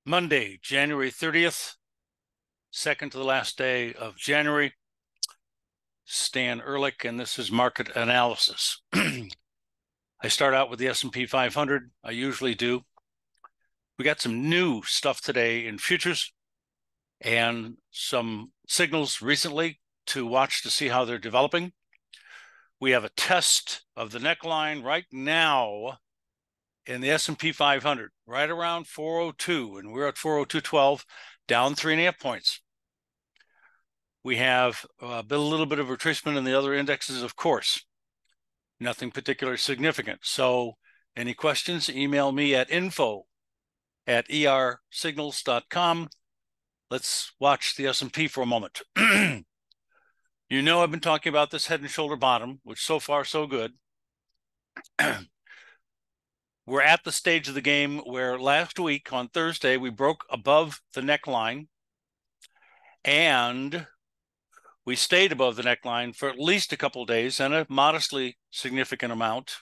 Monday, January 30th, second to the last day of January. Stan Ehrlich, and this is market analysis. I start out with the S&P 500. I usually do. We got some new stuff today in futures and some signals recently to watch to see how they're developing. We have a test of the neckline right now in the S&P 500, right around 402, and we're at 402.12, down 3.5 points. We have a little bit of retracement in the other indexes, of course. Nothing particularly significant. So any questions, email me at info@ersignals.com. Let's watch the S&P for a moment. You know I've been talking about this head and shoulder bottom, which so far so good. We're at the stage of the game where last week on Thursday, we broke above the neckline and we stayed above the neckline for at least a couple of days and a modestly significant amount.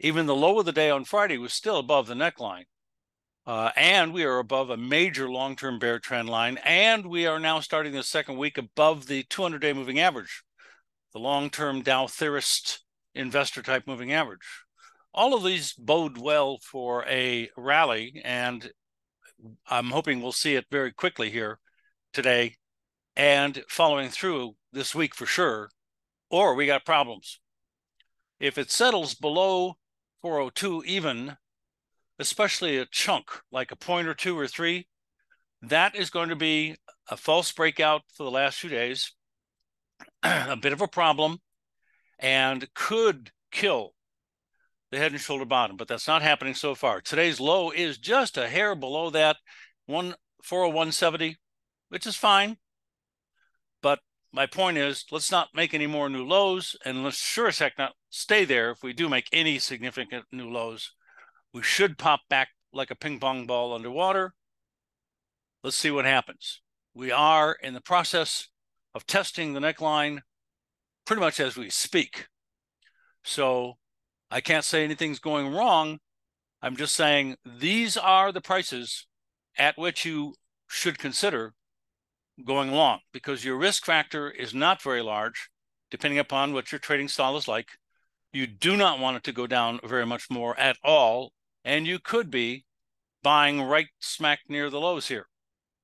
Even the low of the day on Friday was still above the neckline. And we are above a major long-term bear trend line. And we are now starting the second week above the 200-day moving average, the long-term Dow theorist investor type moving average. All of these bode well for a rally, and I'm hoping we'll see it very quickly here today and following through this week for sure, or we got problems. If it settles below 402 even, especially a chunk like a point or two or three, that is going to be a false breakout for the last few days, a bit of a problem, and could kill the head and shoulder bottom, but that's not happening so far. Today's low is just a hair below that 401.70, which is fine. But my point is, let's not make any more new lows, and let's sure as heck not stay there. If we do make any significant new lows, we should pop back like a ping pong ball underwater. Let's see what happens. We are in the process of testing the neckline pretty much as we speak. So I can't say anything's going wrong. I'm just saying these are the prices at which you should consider going long, because your risk factor is not very large, depending upon what your trading style is like. You do not want it to go down very much more at all, and you could be buying right smack near the lows here,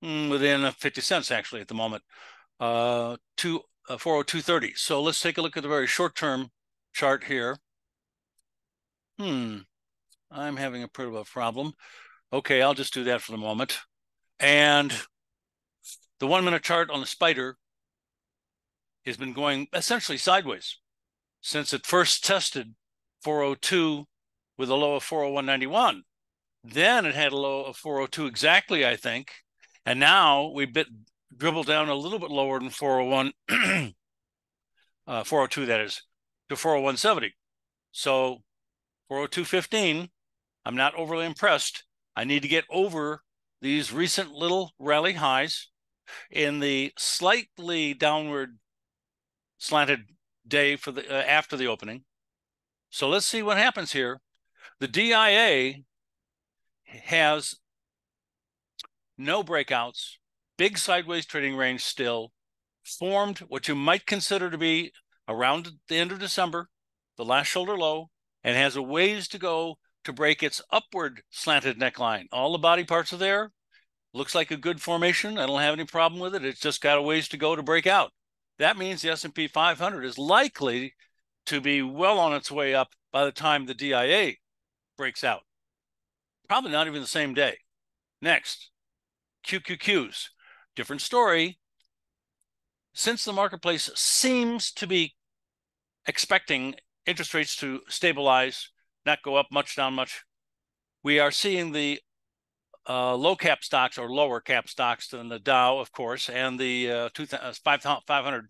within 50 cents actually at the moment, to 402.30. So let's take a look at the very short-term chart here. I'm having a bit of a problem. Okay, I'll just do that for the moment. And the 1 minute chart on the spider has been going essentially sideways since it first tested 402 with a low of 401.91. Then it had a low of 402 exactly, I think. And now we dribbled down a little bit lower than 401, 402 that is, to 401.70. So 402.15, I'm not overly impressed. I need to get over these recent little rally highs in the slightly downward slanted day for the after the opening. So let's see what happens here. The DIA has no breakouts, big sideways trading range still, formed what you might consider to be around the end of December, the last shoulder low, and has a ways to go to break its upward slanted neckline. All the body parts are there. Looks like a good formation. I don't have any problem with it. It's just got a ways to go to break out. That means the S&P 500 is likely to be well on its way up by the time the DIA breaks out. Probably not even the same day. Next, QQQs. Different story. Since the marketplace seems to be expecting interest rates to stabilize, not go up much, down much, we are seeing the low cap stocks or lower cap stocks than the Dow, of course, and the 500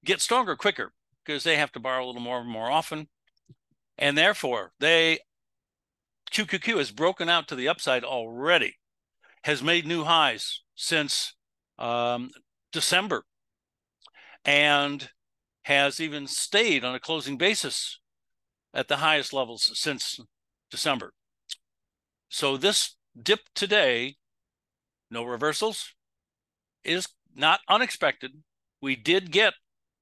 get stronger quicker because they have to borrow a little more often. And therefore, QQQ has broken out to the upside already, has made new highs since December, and has even stayed on a closing basis at the highest levels since December. So this dip today no reversals is not unexpected. We did get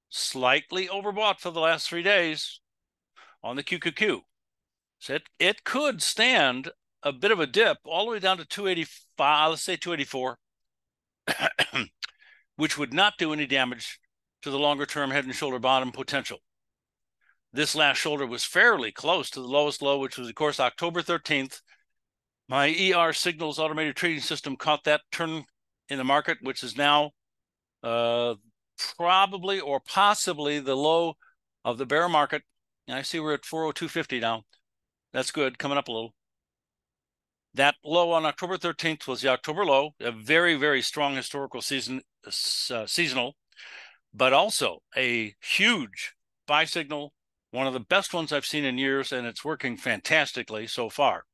slightly overbought for the last 3 days on the QQQ. So it could stand a bit of a dip all the way down to 285, let's say 284, which would not do any damage to the longer-term head and shoulder bottom potential. This last shoulder was fairly close to the lowest low, which was, of course, October 13th. My ER Signals automated trading system caught that turn in the market, which is now probably or possibly the low of the bear market. And I see we're at 402.50 now. That's good, coming up a little. That low on October 13th was the October low, a very, very strong historical seasonal, but also a huge buy signal, one of the best ones I've seen in years, and it's working fantastically so far.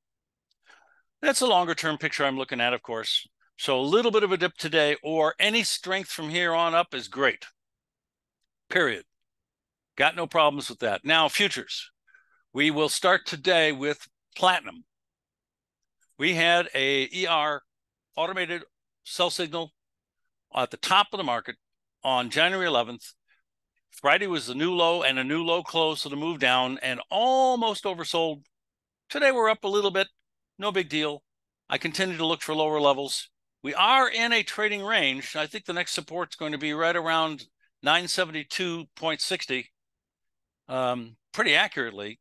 That's a longer-term picture I'm looking at, of course. So a little bit of a dip today, or any strength from here on up is great. Period. Got no problems with that. Now, futures. We will start today with platinum. We had a ER automated sell signal at the top of the market on January 11th. Friday was the new low and a new low close, so the move down and almost oversold. Today we're up a little bit. No big deal. I continue to look for lower levels. We are in a trading range. I think the next support is going to be right around 972.60, pretty accurately.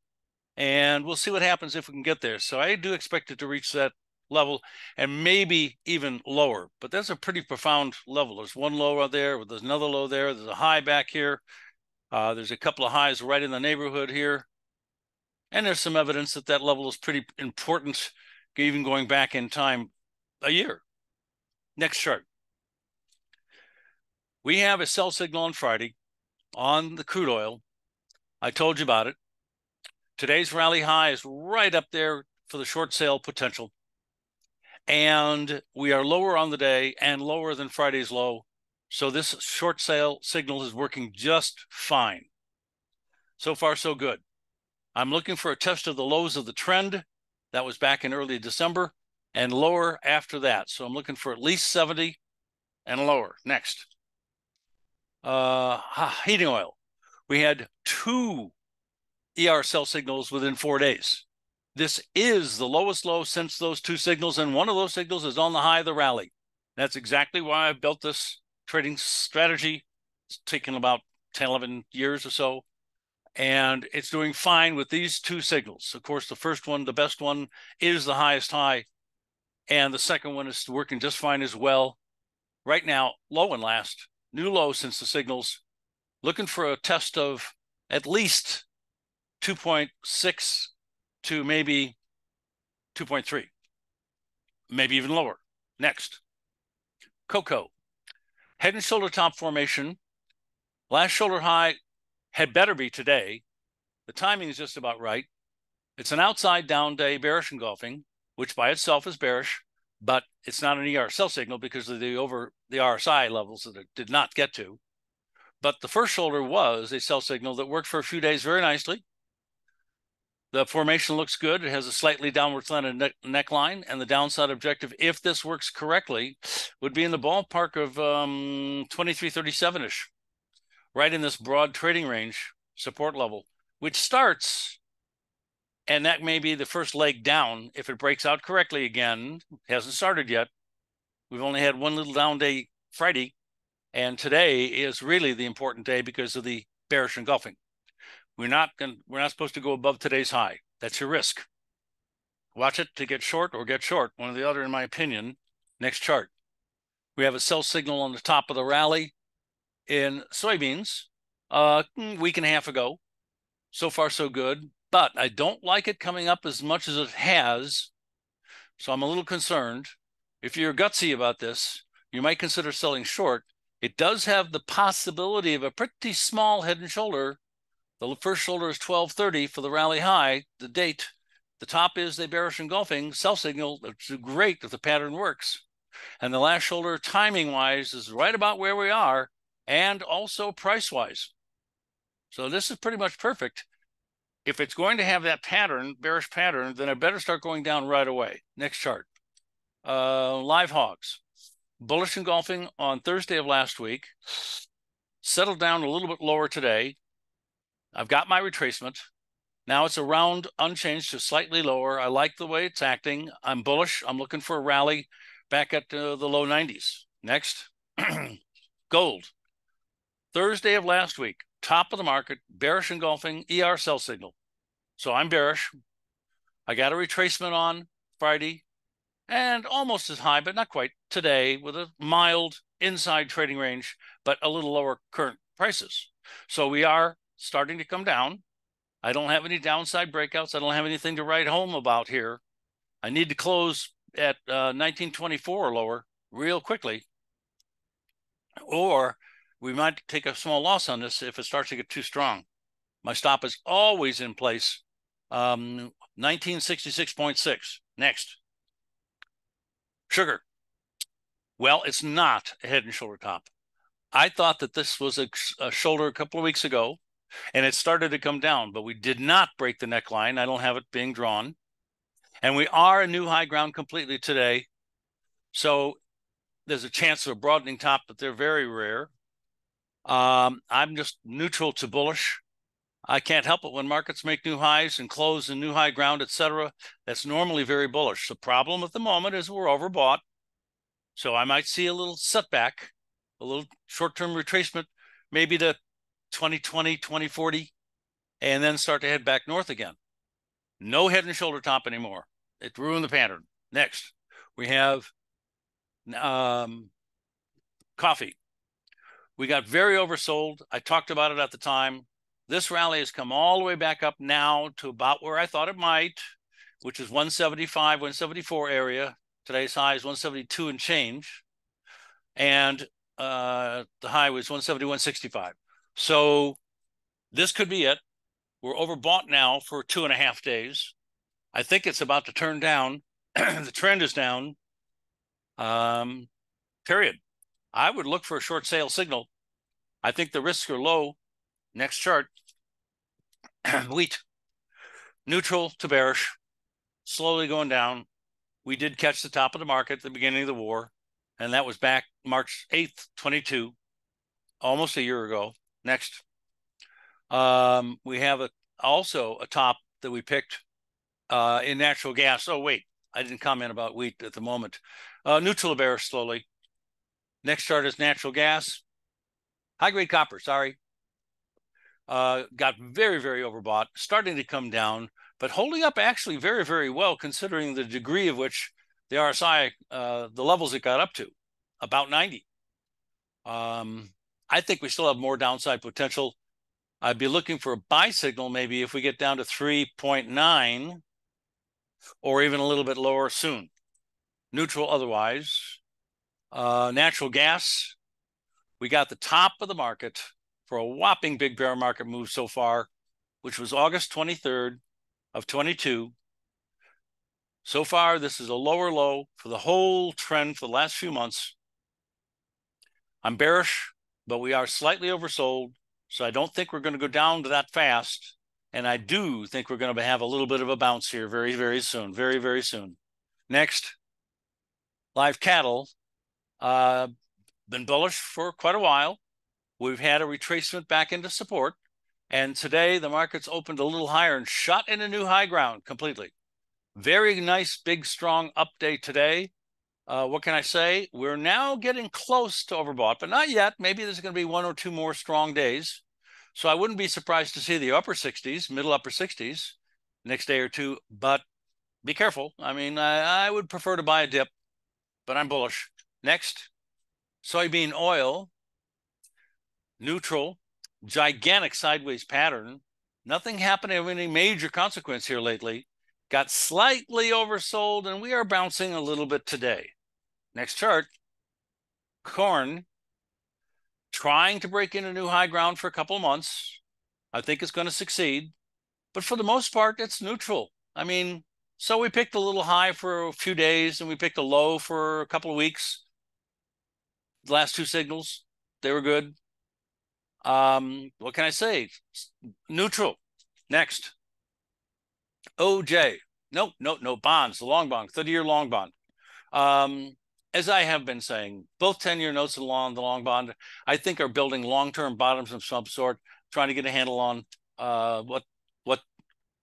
And we'll see what happens if we can get there. So I do expect it to reach that level and maybe even lower. But that's a pretty profound level. There's one low out there. There's another low there. There's a high back here. There's a couple of highs right in the neighborhood here. And there's some evidence that that level is pretty important, even going back in time a year. Next chart. We have a sell signal on Friday on the crude oil. I told you about it. Today's rally high is right up there for the short sale potential. And we are lower on the day and lower than Friday's low. So this short sale signal is working just fine. So far, so good. I'm looking for a test of the lows of the trend. That was back in early December and lower after that. So I'm looking for at least 70 and lower. Next. Heating oil. We had 2 ER sell signals within 4 days. This is the lowest low since those 2 signals, and one of those signals is on the high of the rally. That's exactly why I've built this trading strategy. It's taken about 10, 11 years or so, and it's doing fine with these 2 signals. Of course, the first one, the best one, is the highest high, and the second one is working just fine as well. Right now, low and last, new low since the signals, looking for a test of at least 2.6 to maybe 2.3, maybe even lower. Next, cocoa. Head and shoulder top formation. Last shoulder high had better be today. The timing is just about right. It's an outside down day, bearish engulfing, which by itself is bearish, but it's not an ER sell signal because of the RSI levels that it did not get to. But the first shoulder was a sell signal that worked for a few days very nicely. The formation looks good. It has a slightly downward slanted neckline, and the downside objective, if this works correctly, would be in the ballpark of 2337-ish, right in this broad trading range support level, which starts, and that may be the first leg down if it breaks out correctly again. It hasn't started yet. We've only had one little down day Friday, and today is really the important day because of the bearish engulfing. We're not supposed to go above today's high. That's your risk. Watch it to get short or get short, one or the other, in my opinion. Next chart. We have a sell signal on the top of the rally in soybeans a week and a half ago. So far, so good. But I don't like it coming up as much as it has. So I'm a little concerned. If you're gutsy about this, you might consider selling short. It does have the possibility of a pretty small head and shoulder. The first shoulder is 1230 for the rally high, the date. The top is the bearish engulfing sell signal. It's great if the pattern works. And the last shoulder, timing-wise, is right about where we are, and also price-wise. So this is pretty much perfect. If it's going to have that pattern, bearish pattern, then I better start going down right away. Next chart. Live hogs. bullish engulfing on Thursday of last week, settled down a little bit lower today. I've got my retracement. Now it's around unchanged to slightly lower. I like the way it's acting. I'm bullish. I'm looking for a rally back at the low 90s. Next, gold. Thursday of last week, top of the market, bearish engulfing, ER sell signal. So I'm bearish. I got a retracement on Friday and almost as high, but not quite, today with a mild inside trading range, but a little lower current prices. So we are starting to come down. I don't have any downside breakouts. I don't have anything to write home about here. I need to close at 1924 or lower real quickly, or we might take a small loss on this if it starts to get too strong. My stop is always in place. 1966.6. Next. Sugar. Well, it's not a head and shoulder top. I thought that this was a shoulder a couple of weeks ago, and it started to come down, but we did not break the neckline. I don't have it being drawn. And we are a new high ground completely today. So there's a chance of a broadening top, but they're very rare. I'm just neutral to bullish. I can't help it when markets make new highs and close in new high ground, etc. That's normally very bullish. The problem at the moment is we're overbought. So I might see a little setback, a little short-term retracement, maybe to 2020, 2040, and then start to head back north again. No head and shoulder top anymore. It ruined the pattern. Next, we have coffee. We got very oversold. I talked about it at the time. This rally has come all the way back up now to about where I thought it might, which is 175, 174 area. Today's high is 172 and change. And the high was 170, 165. So this could be it. We're overbought now for 2.5 days. I think it's about to turn down. The trend is down. Period. I would look for a short sale signal. I think the risks are low. Next chart. Wheat. Neutral to bearish. Slowly going down. We did catch the top of the market at the beginning of the war, and that was back March 8th, 22, almost a year ago. Next. We have also a top that we picked in natural gas. Oh, wait, I didn't comment about wheat at the moment. Neutral to bearish slowly. Next chart is natural gas. High-grade copper, sorry. Got very, very overbought, starting to come down, but holding up actually very, very well considering the degree of which the RSI, the levels it got up to, about 90. I think we still have more downside potential. I'd be looking for a buy signal maybe if we get down to 3.9 or even a little bit lower soon. Neutral otherwise. Natural gas, we got the top of the market for a whopping big bear market move so far, which was August 23rd of 22. So far, this is a lower low for the whole trend for the last few months. I'm bearish, but we are slightly oversold, so I don't think we're going to go down to that fast. And I do think we're going to have a little bit of a bounce here very, very soon, very, very soon. Next, live cattle. Been bullish for quite a while. We've had a retracement back into support. And today the market's opened a little higher and shot into new high ground completely. Very nice, big, strong update today. What can I say? We're now getting close to overbought, but not yet. Maybe there's going to be 1 or 2 more strong days. So I wouldn't be surprised to see the upper 60s, middle upper 60s next day or two, but be careful. I mean, I would prefer to buy a dip, but I'm bullish. Next, soybean oil, neutral, gigantic sideways pattern. Nothing happening of any major consequence here lately. Got slightly oversold, and we are bouncing a little bit today. Next chart, corn, trying to break into new high ground for a couple of months. I think it's going to succeed, but for the most part, it's neutral. I mean, so we picked a little high for a few days, and we picked a low for a couple of weeks. The last 2 signals, they were good. What can I say? Neutral. Next. OJ. No bonds, the long bond, 30-year long bond. as I have been saying, both 10-year notes and the long bond, I think are building long-term bottoms of some sort, trying to get a handle on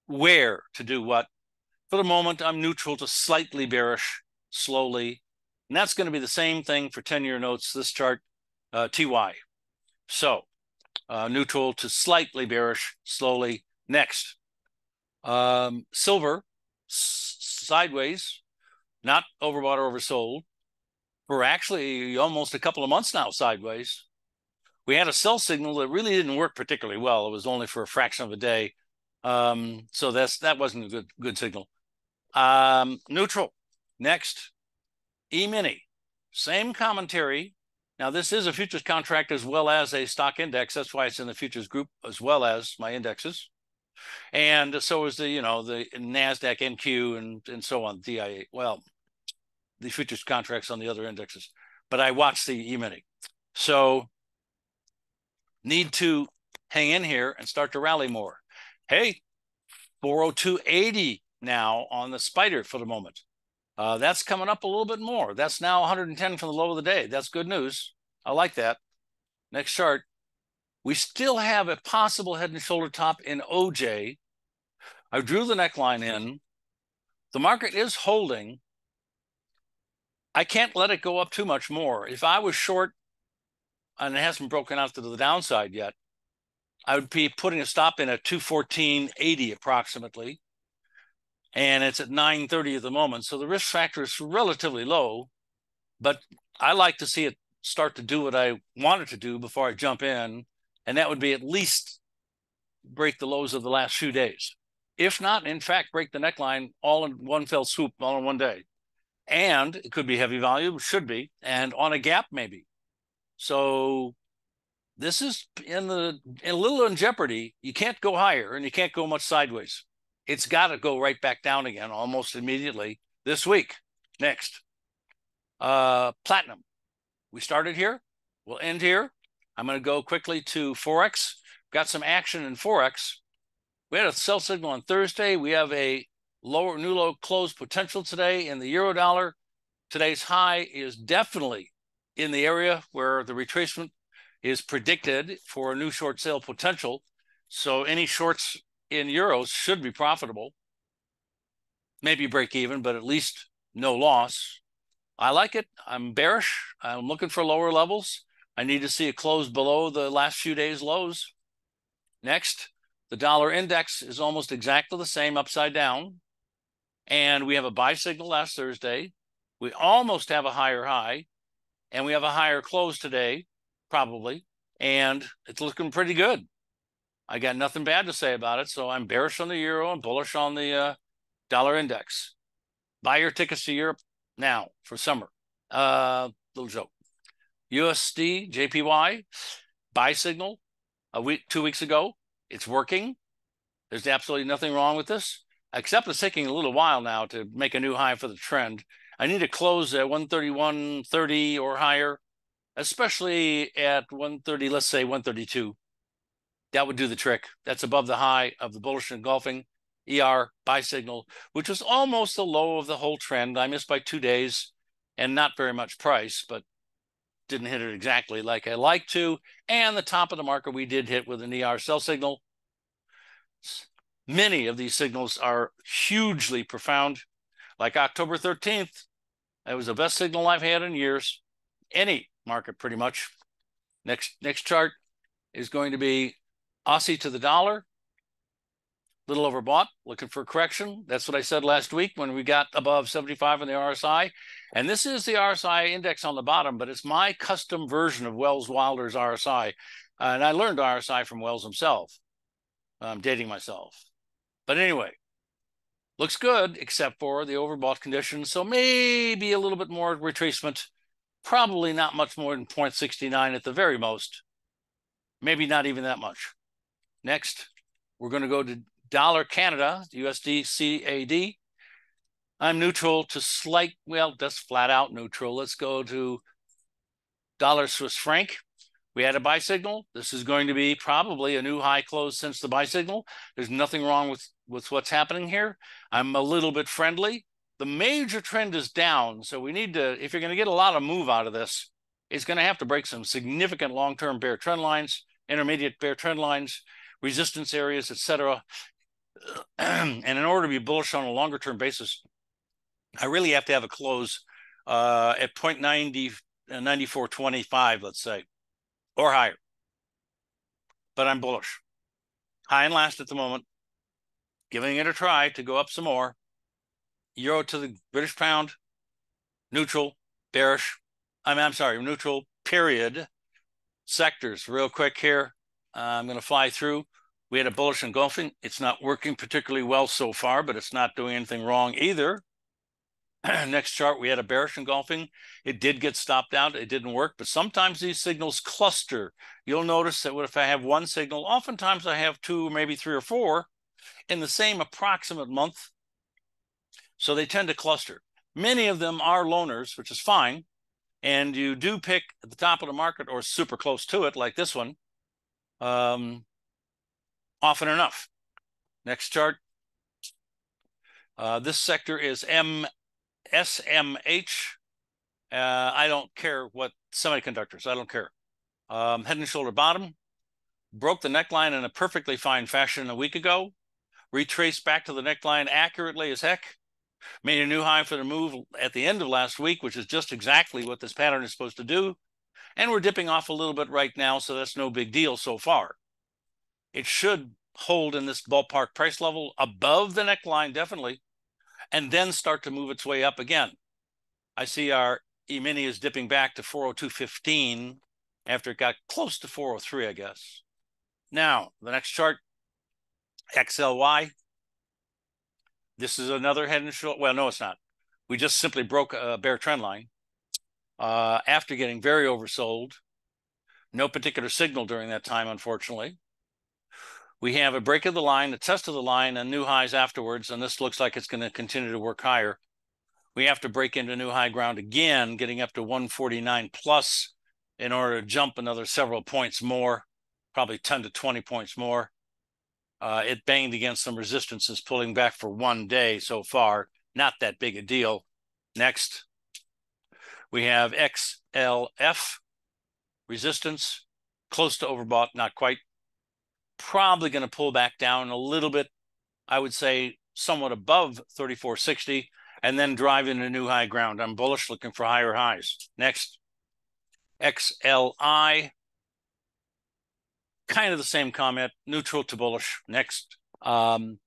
where to do what. For the moment, I'm neutral to slightly bearish, slowly. And that's going to be the same thing for 10-year notes, this chart, TY. So neutral to slightly bearish, slowly. Next, silver, sideways, not overbought or oversold. For actually almost a couple of months now, sideways. We had a sell signal that really didn't work particularly well. It was only for a fraction of a day. So that wasn't a good signal. Neutral. Next, E-mini. Same commentary. Now, this is a futures contract as well as a stock index. That's why it's in the futures group as well as my indexes. And so is the NASDAQ, NQ, and so on, DIA. Well, the futures contracts on the other indexes. But I watched the E-mini. So need to hang in here and start to rally more. Hey, 402.80 now on the spider for the moment. That's coming up a little bit more. That's now 110 from the low of the day. That's good news. I like that. Next chart. We still have a possible head and shoulder top in OJ. I drew the neckline in. The market is holding. I can't let it go up too much more. If I was short and it hasn't broken out to the downside yet, I would be putting a stop in at 214.80 approximately. And it's at 930 at the moment. So the risk factor is relatively low, but I like to see it start to do what I want it to do before I jump in. And that would be at least break the lows of the last few days. If not, in fact, break the neckline all in one fell swoop, all in one day. And it could be heavy volume, should be, and on a gap maybe. So this is a little in jeopardy. You can't go higher and you can't go much sideways. It's got to go right back down again almost immediately this week. Next, platinum. We started here. We'll end here. I'm going to go quickly to forex. Got some action in forex. We had a sell signal on Thursday. We have a new low close potential today in the euro dollar. Today's high is definitely in the area where the retracement is predicted for a new short sale potential. So any shorts in euros should be profitable. Maybe break even, but at least no loss. I like it. I'm bearish. I'm looking for lower levels. I need to see a close below the last few days' lows. Next, the dollar index is almost exactly the same upside down. And we have a buy signal last Thursday. We almost have a higher high. And we have a higher close today, probably. And it's looking pretty good. I got nothing bad to say about it. So I'm bearish on the euro and bullish on the dollar index. Buy your tickets to Europe now for summer. Little joke. USD, JPY, buy signal 2 weeks ago. It's working. There's absolutely nothing wrong with this, except it's taking a little while now to make a new high for the trend. I need to close at 131.30 or higher, especially at 130, let's say 132. That would do the trick. That's above the high of the bullish engulfing ER buy signal, which was almost the low of the whole trend. I missed by 2 days and not very much price, but didn't hit it exactly like I like to. And the top of the market we did hit with an ER sell signal. Many of these signals are hugely profound. Like October 13th, that was the best signal I've had in years. Any market, pretty much. Next chart is going to be Aussie to the dollar. Little overbought, looking for a correction. That's what I said last week when we got above 75 on the RSI. And this is the RSI index on the bottom, but it's my custom version of Wells Wilder's RSI. And I learned RSI from Wells himself. I'm dating myself. But anyway, looks good, except for the overbought conditions. So maybe a little bit more retracement. Probably not much more than 0.69 at the very most. Maybe not even that much. Next, we're going to go to dollar Canada, USD CAD. I'm neutral to slight, well, that's flat out neutral. Let's go to dollar Swiss franc. We had a buy signal. This is going to be probably a new high close since the buy signal. There's nothing wrong with what's happening here. I'm a little bit friendly. the major trend is down. So we need to, if you're going to get a lot of move out of this, it's going to have to break some significant long-term bear trend lines, intermediate bear trend lines, resistance areas, etc. And in order to be bullish on a longer-term basis, I really have to have a close at 0.90, 94.25, let's say, or higher. But I'm bullish. High and last at the moment. Giving it a try to go up some more. Euro to the British pound, neutral, bearish. I'm sorry, neutral, period. Sectors, real quick here. I'm going to fly through. We had a bullish engulfing. It's not working particularly well so far, but it's not doing anything wrong either. Next chart, we had a bearish engulfing. It did get stopped out. It didn't work, but sometimes these signals cluster. You'll notice that if I have one signal, oftentimes I have two, maybe three or four in the same approximate month. So they tend to cluster. Many of them are loners, which is fine. And you do pick at the top of the market or super close to it, like this one, often enough. Next chart. This sector is SMH. I don't care what semiconductors. I don't care. Head and shoulder bottom. Broke the neckline in a perfectly fine fashion a week ago. Retraced back to the neckline accurately as heck. Made a new high for the move at the end of last week, which is just exactly what this pattern is supposed to do. And we're dipping off a little bit right now, so that's no big deal so far. It should hold in this ballpark price level above the neckline, definitely, and then start to move its way up again. I see our E-mini is dipping back to 402.15 after it got close to 403, I guess. Now, the next chart, XLY. This is another head and shoulder. Well, no, it's not. We just simply broke a bear trend line after getting very oversold. No particular signal during that time, unfortunately. We have a break of the line, a test of the line, and new highs afterwards, and this looks like it's going to continue to work higher. We have to break into new high ground again, getting up to 149 plus in order to jump another several points more, probably 10 to 20 points more. It banged against some resistances, pulling back for 1 day so far. Not that big a deal. Next, we have XLF, resistance, close to overbought, not quite. Probably going to pull back down a little bit, I would say somewhat above 34.60, and then drive into new high ground. I'm bullish, looking for higher highs. Next, XLI, kind of the same comment, neutral to bullish. Next, XOP,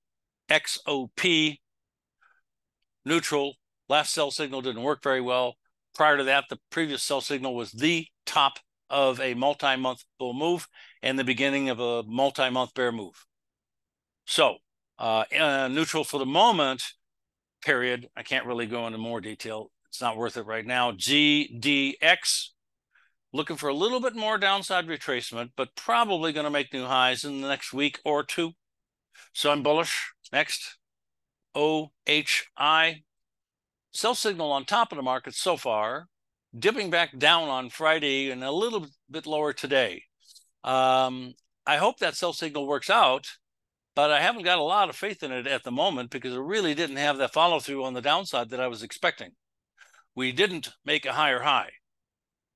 neutral. Last sell signal didn't work very well. Prior to that, the previous sell signal was the top of a multi-month bull move and the beginning of a multi-month bear move. So neutral for the moment, period. I can't really go into more detail. It's not worth it right now. GDX, looking for a little bit more downside retracement, but probably going to make new highs in the next week or two. So I'm bullish. Next, OHI, sell signal on top of the market so far, dipping back down on Friday and a little bit lower today. I hope that sell signal works out, but I haven't got a lot of faith in it at the moment because it really didn't have that follow through on the downside that I was expecting. We didn't make a higher high.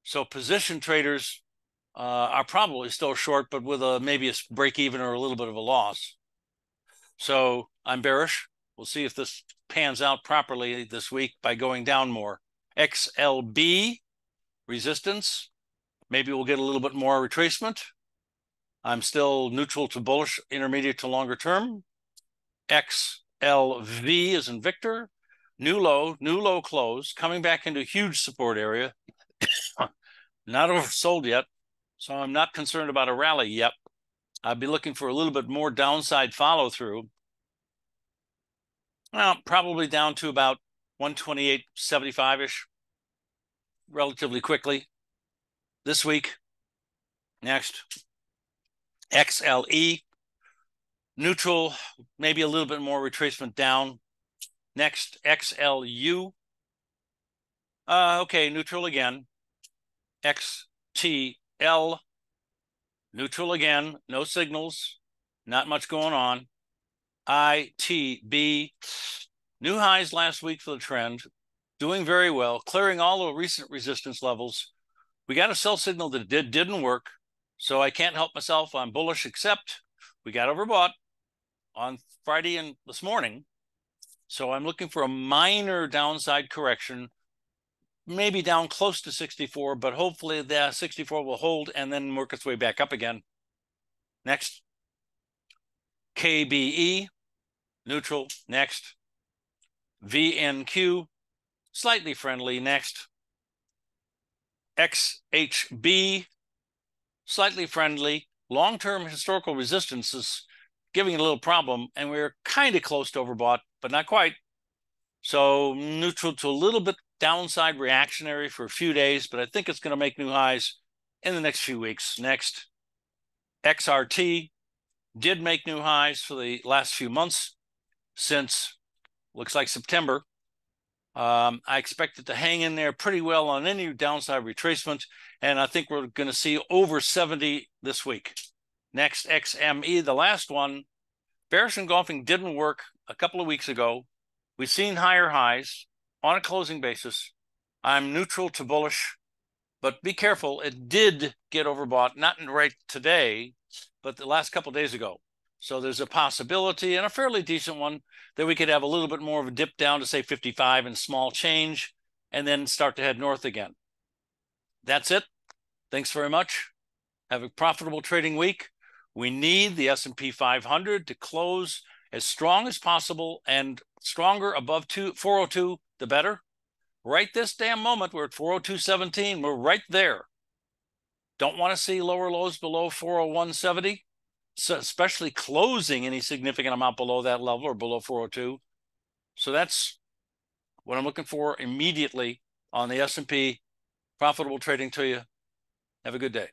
So position traders are probably still short, but with maybe a break even or a little bit of a loss. So I'm bearish. We'll see if this pans out properly this week by going down more. XLB, resistance. Maybe we'll get a little bit more retracement. I'm still neutral to bullish, intermediate to longer term. XLV is in Victor. New low close, coming back into a huge support area. Not oversold yet, so I'm not concerned about a rally yet. I'd be looking for a little bit more downside follow through. Well, probably down to about 128.75-ish relatively quickly this week. Next, XLE, neutral, maybe a little bit more retracement down. Next, XLU. Okay, neutral again. XTL, neutral again, no signals, not much going on. ITB, New highs last week for the trend, doing very well, clearing all the recent resistance levels. We got a sell signal that didn't work, so I can't help myself. I'm bullish, except we got overbought on Friday and this morning. So I'm looking for a minor downside correction, maybe down close to 64, but hopefully the 64 will hold and then work its way back up again. Next, KBE, neutral. Next, VNQ, slightly friendly. Next, XHB, slightly friendly. Long-term historical resistance is giving it a little problem, and we're kind of close to overbought, but not quite. So neutral to a little bit downside reactionary for a few days, but I think it's going to make new highs in the next few weeks. Next, XRT did make new highs for the last few months since, looks like September. I expect it to hang in there pretty well on any downside retracement, and I think we're going to see over 70 this week. Next, XME, the last one. Bearish engulfing didn't work a couple of weeks ago. We've seen higher highs on a closing basis. I'm neutral to bullish, but be careful. It did get overbought, not right today, but the last couple of days ago. So there's a possibility, and a fairly decent one, that we could have a little bit more of a dip down to, say, 55 and small change, and then start to head north again. That's it. Thanks very much. Have a profitable trading week. We need the S&P 500 to close as strong as possible, and stronger above 402, the better. Right this damn moment, we're at 402.17. We're right there. Don't want to see lower lows below 401.70, so especially closing any significant amount below that level or below 402. So that's what I'm looking for immediately on the S&P. Profitable trading to you. Have a good day.